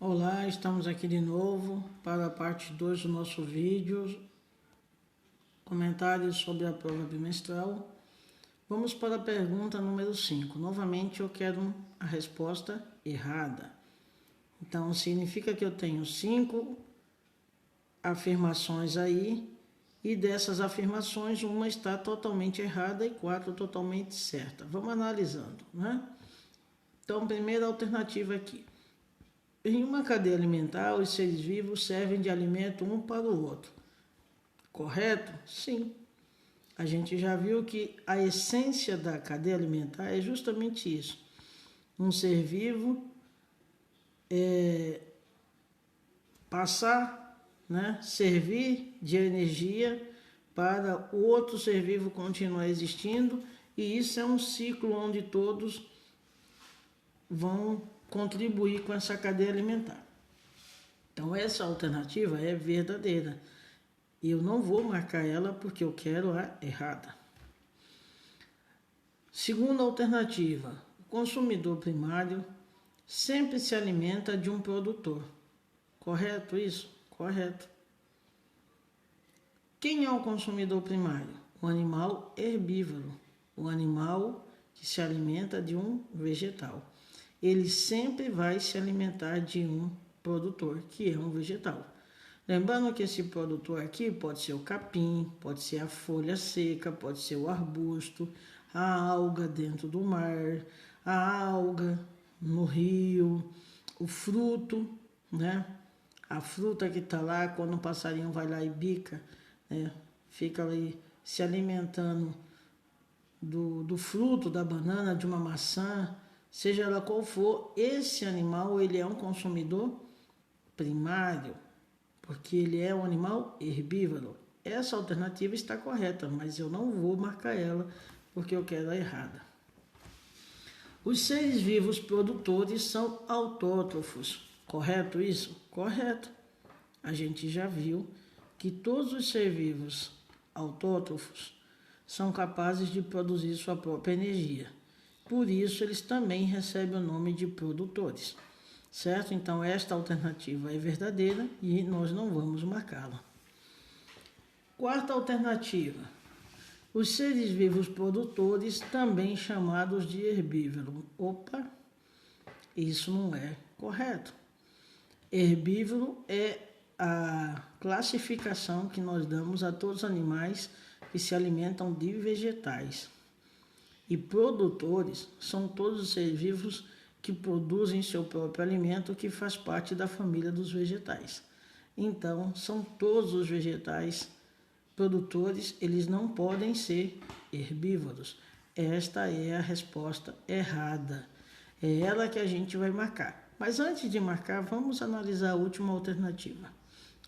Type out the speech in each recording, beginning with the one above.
Olá, estamos aqui de novo para a parte 2 do nosso vídeo, comentários sobre a prova bimestral. Vamos para a pergunta número 5. Novamente eu quero a resposta errada. Então significa que eu tenho 5 afirmações aí e dessas afirmações uma está totalmente errada e 4 totalmente certa. Vamos analisando, né? Então, primeira alternativa aqui. Em uma cadeia alimentar, os seres vivos servem de alimento um para o outro. Correto? Sim. A gente já viu que a essência da cadeia alimentar é justamente isso. Um ser vivo passar, servir de energia para o outro ser vivo continuar existindo, e isso é um ciclo onde todos vão contribuir com essa cadeia alimentar. Então essa alternativa é verdadeira. E eu não vou marcar ela porque eu quero a errada. Segunda alternativa, o consumidor primário sempre se alimenta de um produtor. Correto isso? Correto. Quem é o consumidor primário? O animal herbívoro, o animal que se alimenta de um vegetal. Ele sempre vai se alimentar de um produtor, que é um vegetal. Lembrando que esse produtor aqui pode ser o capim, pode ser a folha seca, pode ser o arbusto, a alga dentro do mar, a alga no rio, o fruto, A fruta que está lá, quando o passarinho vai lá e bica, fica ali se alimentando do fruto, da banana, de uma maçã, seja ela qual for, esse animal ele é um consumidor primário, porque ele é um animal herbívoro. Essa alternativa está correta, mas eu não vou marcar ela porque eu quero a errada. Os seres vivos produtores são autótrofos. Correto isso? Correto. A gente já viu que todos os seres vivos autótrofos são capazes de produzir sua própria energia. Por isso, eles também recebem o nome de produtores. Certo? Então, esta alternativa é verdadeira e nós não vamos marcá-la. Quarta alternativa. Os seres vivos produtores, também chamados de herbívoro. Opa, isso não é correto. Herbívoro é a classificação que nós damos a todos os animais que se alimentam de vegetais. E produtores são todos os seres vivos que produzem seu próprio alimento, que faz parte da família dos vegetais. Então, são todos os vegetais produtores, eles não podem ser herbívoros. Esta é a resposta errada. É ela que a gente vai marcar. Mas antes de marcar, vamos analisar a última alternativa,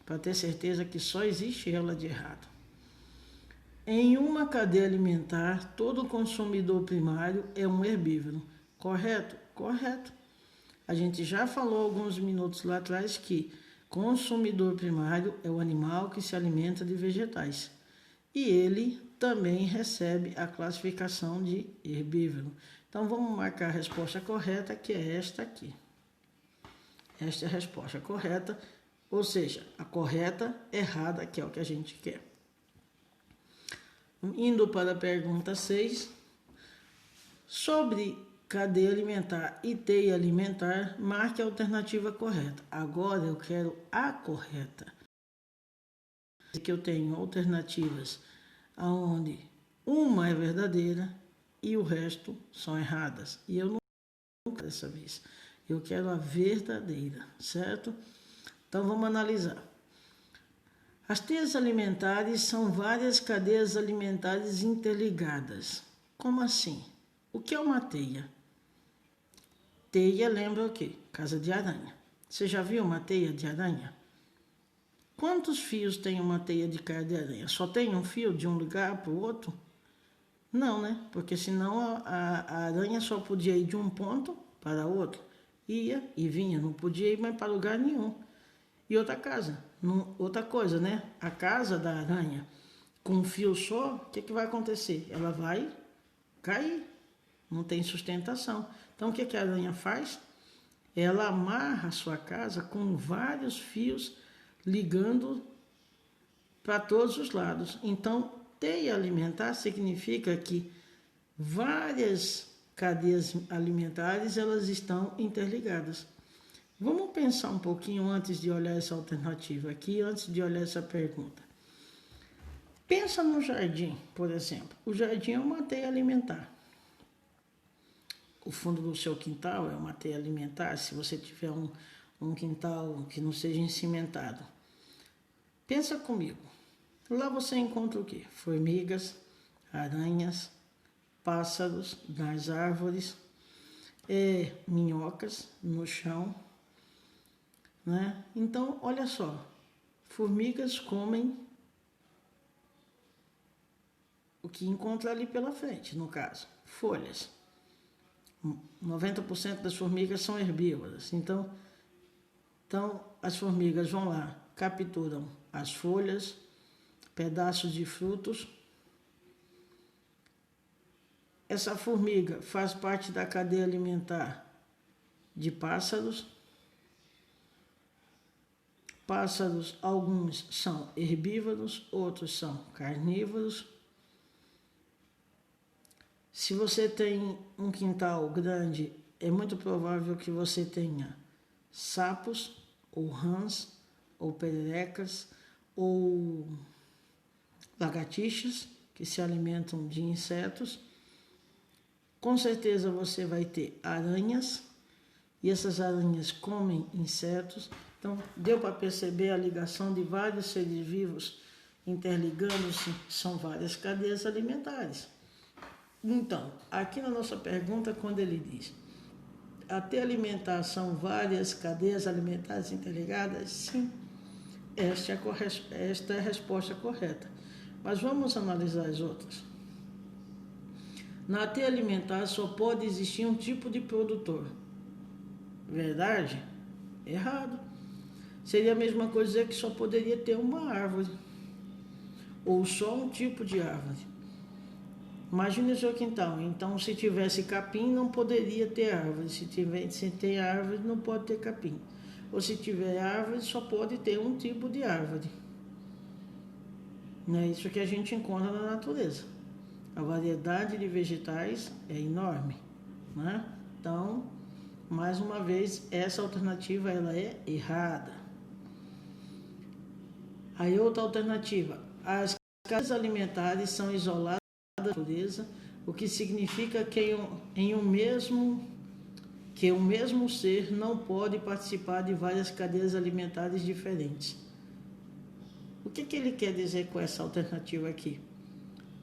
para ter certeza que só existe ela de errado. Em uma cadeia alimentar, todo consumidor primário é um herbívoro. Correto? Correto. A gente já falou alguns minutos lá atrás que consumidor primário é o animal que se alimenta de vegetais. E ele também recebe a classificação de herbívoro. Então vamos marcar a resposta correta, que é esta aqui. Esta é a resposta correta, ou seja, a correta errada, que é o que a gente quer. Indo para a pergunta 6, sobre cadeia alimentar e teia alimentar, marque a alternativa correta. Agora eu quero a correta. Que eu tenho alternativas onde uma é verdadeira e o resto são erradas. E eu não quero dessa vez. Eu quero a verdadeira, certo? Então vamos analisar. As teias alimentares são várias cadeias alimentares interligadas. Como assim? O que é uma teia? Teia lembra o quê? Casa de aranha. Você já viu uma teia de aranha? Quantos fios tem uma teia de casa de aranha? Só tem um fio de um lugar para o outro? Não, né? Porque senão a aranha só podia ir de um ponto para outro. Ia e vinha, não podia ir mais para lugar nenhum. E outra coisa, né? A casa da aranha, com um fio só, o que vai acontecer? Ela vai cair, não tem sustentação. Então, o que a aranha faz? ela amarra a sua casa com vários fios ligando para todos os lados. Então, teia alimentar significa que várias cadeias alimentares elas estão interligadas. Vamos pensar um pouquinho antes de olhar essa alternativa aqui, antes de olhar essa pergunta. Pensa no jardim, por exemplo. O jardim é uma teia alimentar. O fundo do seu quintal é uma teia alimentar, se você tiver um quintal que não seja encimentado. Pensa comigo. Lá você encontra o quê? Formigas, aranhas, pássaros nas árvores, minhocas no chão, né? Então, olha só, formigas comem o que encontra ali pela frente, no caso, folhas. 90% das formigas são herbívoras, então as formigas vão lá, capturam as folhas, pedaços de frutos. Essa formiga faz parte da cadeia alimentar de pássaros. Pássaros, alguns são herbívoros, outros são carnívoros. Se você tem um quintal grande, é muito provável que você tenha sapos, ou rãs, ou pererecas, ou lagartixas, que se alimentam de insetos. Com certeza você vai ter aranhas, e essas aranhas comem insetos. Então, deu para perceber a ligação de vários seres vivos interligando-se, são várias cadeias alimentares. Então, aqui na nossa pergunta, quando ele diz até alimentar são várias cadeias alimentares interligadas, sim, esta é a resposta correta. Mas vamos analisar as outras. Na cadeia alimentar só pode existir um tipo de produtor. Verdade? Errado. Seria a mesma coisa dizer que só poderia ter uma árvore, ou só um tipo de árvore. Imagine o seu quintal. Então, se tivesse capim, não poderia ter árvore. Se tem árvore, não pode ter capim. Ou se tiver árvore, só pode ter um tipo de árvore. Não é isso que a gente encontra na natureza. A variedade de vegetais é enorme, né? Então, mais uma vez, essa alternativa ela é errada. Aí outra alternativa, as cadeias alimentares são isoladas da natureza, o que significa que o mesmo ser não pode participar de várias cadeias alimentares diferentes. O que ele quer dizer com essa alternativa aqui?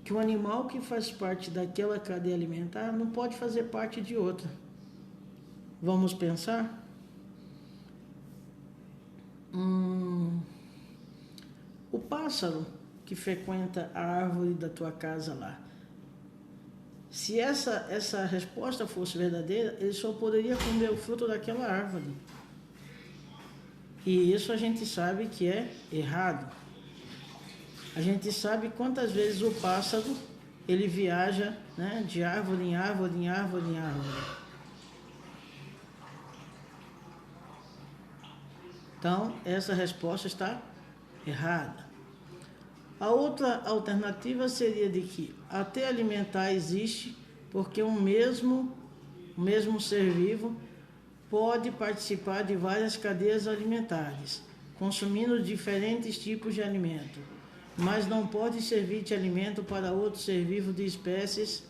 Que o animal que faz parte daquela cadeia alimentar não pode fazer parte de outra. Vamos pensar? O pássaro que frequenta a árvore da tua casa lá, se essa resposta fosse verdadeira, ele só poderia comer o fruto daquela árvore. E isso a gente sabe que é errado. A gente sabe quantas vezes o pássaro ele viaja, né, de árvore em árvore, em árvore, em árvore. Então, essa resposta está errada. A outra alternativa seria de que até alimentar existe porque o mesmo ser vivo pode participar de várias cadeias alimentares, consumindo diferentes tipos de alimento, mas não pode servir de alimento para outro ser vivo de espécies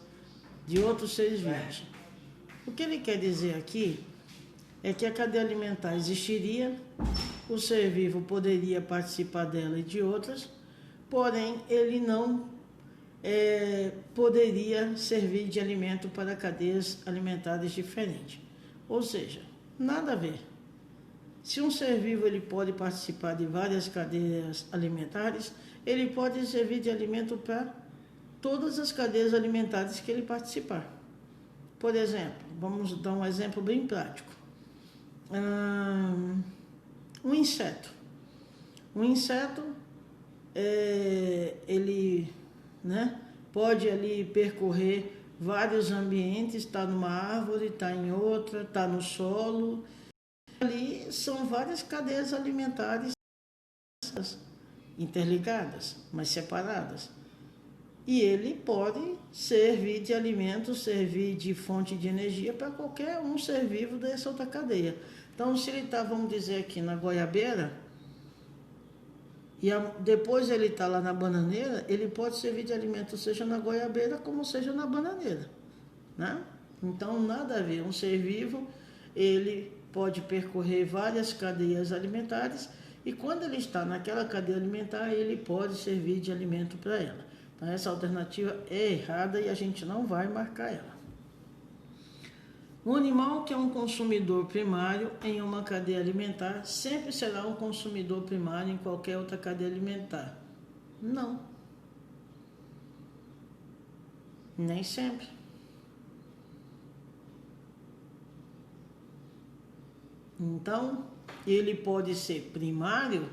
de outros seres vivos. O que ele quer dizer aqui é que a cadeia alimentar existiria, o ser vivo poderia participar dela e de outras, porém ele não poderia servir de alimento para cadeias alimentares diferentes. Ou seja, nada a ver. Se um ser vivo ele pode participar de várias cadeias alimentares, ele pode servir de alimento para todas as cadeias alimentares que ele participar. Por exemplo, vamos dar um exemplo bem prático. Um inseto. Um inseto, ele, né, pode ali percorrer vários ambientes, está numa árvore, está em outra, está no solo, Ali são várias cadeias alimentares interligadas, mas separadas. E ele pode servir de alimento, servir de fonte de energia para qualquer um ser vivo dessa outra cadeia. Então, se ele está, vamos dizer aqui, na goiabeira, e depois ele está lá na bananeira, ele pode servir de alimento seja na goiabeira como seja na bananeira, né? Então, nada a ver. Um ser vivo, ele pode percorrer várias cadeias alimentares e quando ele está naquela cadeia alimentar, ele pode servir de alimento para ela. Então, essa alternativa é errada e a gente não vai marcar ela. Um animal que é um consumidor primário em uma cadeia alimentar sempre será um consumidor primário em qualquer outra cadeia alimentar. Não. Nem sempre. Então, ele pode ser primário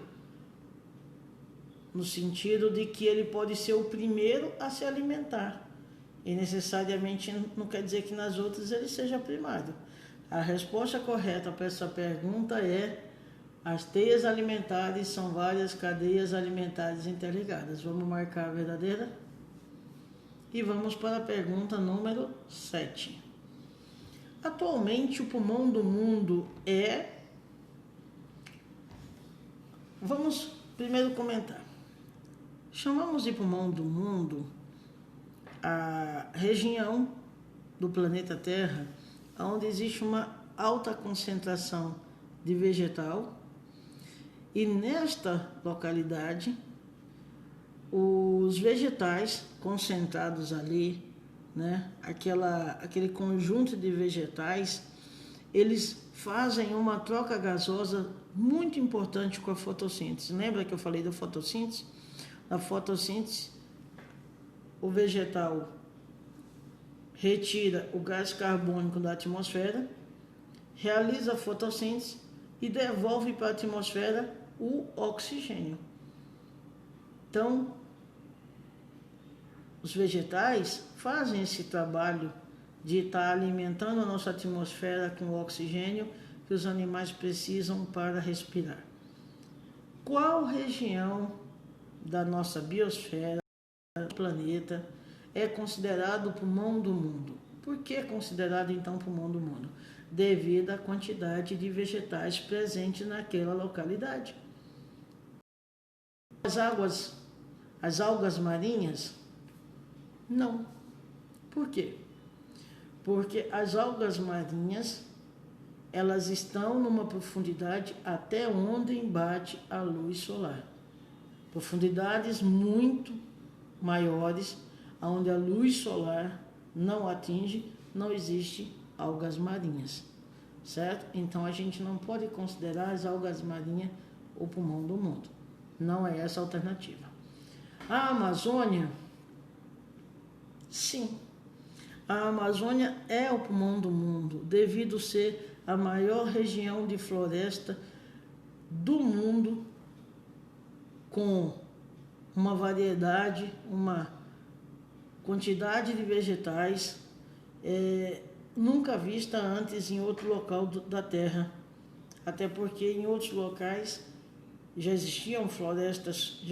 no sentido de que ele pode ser o primeiro a se alimentar. E necessariamente não quer dizer que nas outras ele seja primário. A resposta correta para essa pergunta é: as teias alimentares são várias cadeias alimentares interligadas. Vamos marcar a verdadeira? E vamos para a pergunta número 7. Atualmente o pulmão do mundo é... Vamos primeiro comentar. Chamamos de pulmão do mundo a região do planeta Terra onde existe uma alta concentração de vegetal e nesta localidade os vegetais concentrados ali, né, aquele conjunto de vegetais, eles fazem uma troca gasosa muito importante com a fotossíntese. Lembra que eu falei da fotossíntese? Na fotossíntese, o vegetal retira o gás carbônico da atmosfera, realiza a fotossíntese e devolve para a atmosfera o oxigênio. Então, os vegetais fazem esse trabalho de estar alimentando a nossa atmosfera com o oxigênio que os animais precisam para respirar. Qual região da nossa biosfera, do planeta, é considerado o pulmão do mundo? Por que é considerado então pulmão do mundo? Devido à quantidade de vegetais presentes naquela localidade. As algas marinhas? Não. Por quê? Porque as algas marinhas, elas estão numa profundidade até onde bate a luz solar. Profundidades muito maiores, onde a luz solar não atinge, não existe algas marinhas, certo? Então a gente não pode considerar as algas marinhas o pulmão do mundo. Não é essa a alternativa. A Amazônia, sim. A Amazônia é o pulmão do mundo, devido ser a maior região de floresta do mundo, com uma variedade, uma quantidade de vegetais nunca vista antes em outro local da Terra. Até porque em outros locais já existiram florestas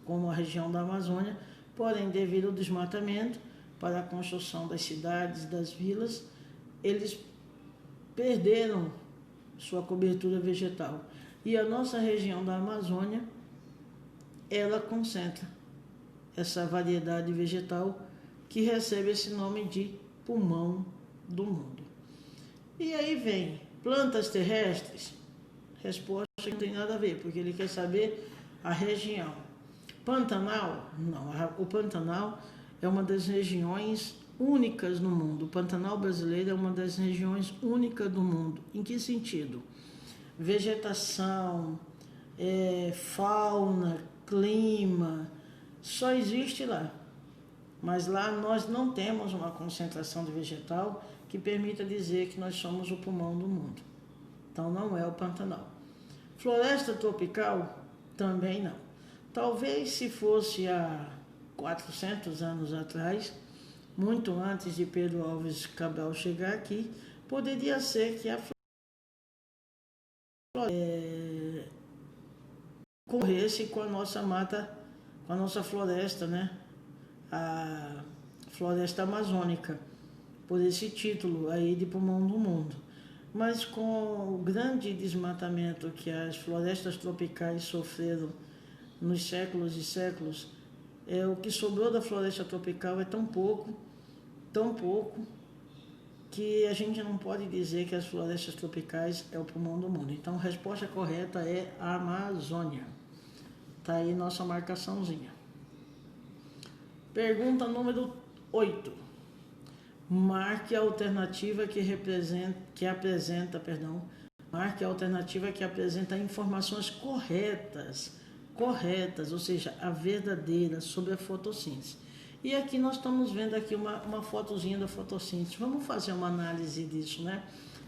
como a região da Amazônia, porém, devido ao desmatamento para a construção das cidades, das vilas, eles perderam sua cobertura vegetal. E a nossa região da Amazônia, ela concentra essa variedade vegetal que recebe esse nome de pulmão do mundo. E aí vem plantas terrestres? Resposta que não tem nada a ver, porque ele quer saber a região. Pantanal? Não, o Pantanal é uma das regiões únicas no mundo. O Pantanal brasileiro é uma das regiões únicas do mundo. Em que sentido? Vegetação, fauna, clima, só existe lá. Mas lá nós não temos uma concentração de vegetal que permita dizer que nós somos o pulmão do mundo. Então não é o Pantanal. Floresta tropical? Também não. Talvez se fosse há 400 anos atrás, muito antes de Pedro Álvares Cabral chegar aqui, poderia ser que a concorresse com a nossa mata, com a nossa floresta, né? A floresta amazônica, por esse título aí de pulmão do mundo. Mas com o grande desmatamento que as florestas tropicais sofreram nos séculos e séculos, o que sobrou da floresta tropical é tão pouco, que a gente não pode dizer que as florestas tropicais é o pulmão do mundo. Então a resposta correta é a Amazônia. Tá aí nossa marcaçãozinha. Pergunta número 8. Marque a alternativa marque a alternativa que apresenta informações corretas, ou seja, a verdadeira sobre a fotossíntese. E aqui nós estamos vendo aqui uma fotozinha da fotossíntese. Vamos fazer uma análise disso, né?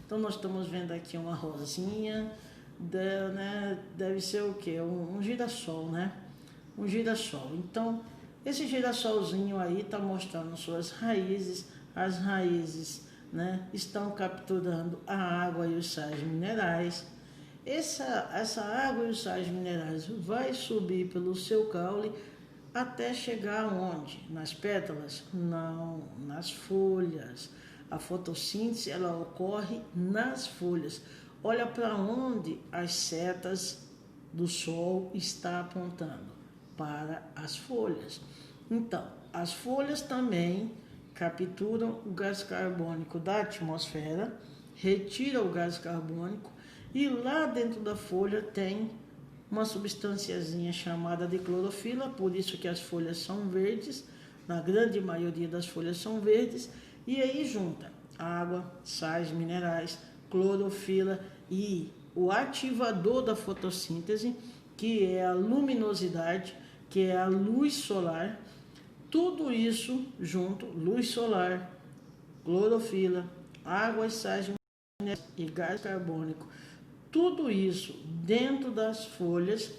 Então nós estamos vendo aqui uma rosinha, deve ser o quê? Um girassol, né? Um girassol. Então, esse girassolzinho aí está mostrando suas raízes. As raízes, né, estão capturando a água e os sais minerais. Essa água e os sais minerais vai subir pelo seu caule até chegar onde? Nas pétalas? Não, nas folhas. A fotossíntese ela ocorre nas folhas. Olha para onde as setas do sol estão apontando, para as folhas. Então, as folhas também capturam o gás carbônico da atmosfera, retira o gás carbônico e lá dentro da folha tem uma substânciazinha chamada de clorofila, por isso que as folhas são verdes, na grande maioria das folhas são verdes, e aí junta água, sais minerais, clorofila e o ativador da fotossíntese, que é a luminosidade, que é a luz solar. Tudo isso junto, luz solar, clorofila, água e sais minerais e gás carbônico, tudo isso dentro das folhas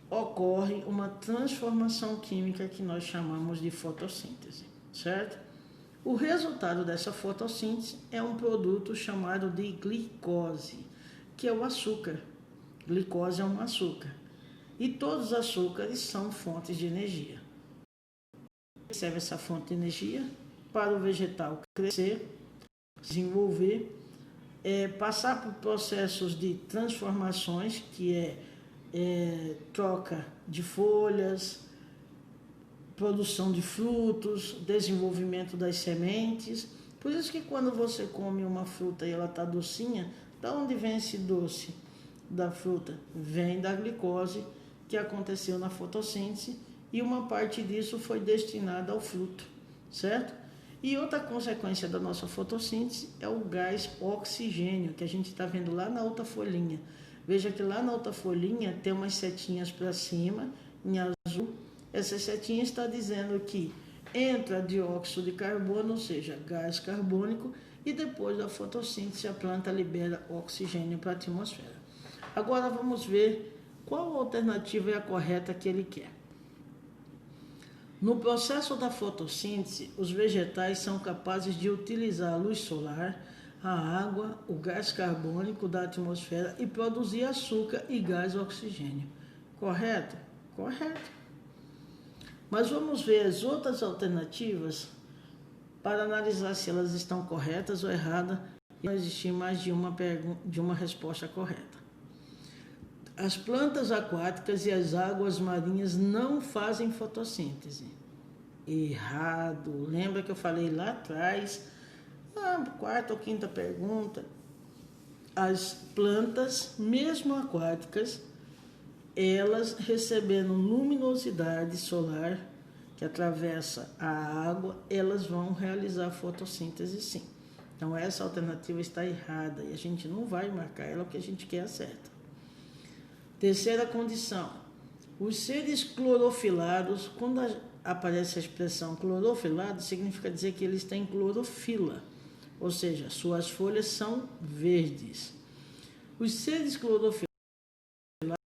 ocorre uma transformação química que nós chamamos de fotossíntese, certo? O resultado dessa fotossíntese é um produto chamado de glicose, que é o açúcar. Glicose é um açúcar. E todos os açúcares são fontes de energia. Serve essa fonte de energia para o vegetal crescer, desenvolver, passar por processos de transformações, que é troca de folhas, produção de frutos, desenvolvimento das sementes. Por isso que quando você come uma fruta e ela está docinha, de onde vem esse doce da fruta? Vem da glicose que aconteceu na fotossíntese, e uma parte disso foi destinada ao fruto, certo? E outra consequência da nossa fotossíntese é o gás oxigênio, que a gente está vendo lá na outra folhinha. Veja que lá na outra folhinha tem umas setinhas para cima, em azul. Essa setinha está dizendo que entra dióxido de carbono, ou seja, gás carbônico, e depois da fotossíntese a planta libera oxigênio para a atmosfera. Agora vamos ver qual alternativa é a correta que ele quer. No processo da fotossíntese, os vegetais são capazes de utilizar a luz solar, a água, o gás carbônico da atmosfera e produzir açúcar e gás oxigênio. Correto? Correto. Mas vamos ver as outras alternativas para analisar se elas estão corretas ou erradas e não existir mais de uma resposta correta. As plantas aquáticas e as águas marinhas não fazem fotossíntese. Errado. Lembra que eu falei lá atrás, quarta ou quinta pergunta? As plantas, mesmo aquáticas, elas recebendo luminosidade solar que atravessa a água, elas vão realizar fotossíntese sim. Então essa alternativa está errada e a gente não vai marcar ela porque a gente quer a certa. Terceira condição, os seres clorofilados, quando aparece a expressão clorofilado, significa dizer que eles têm clorofila, ou seja, suas folhas são verdes. Os seres clorofilados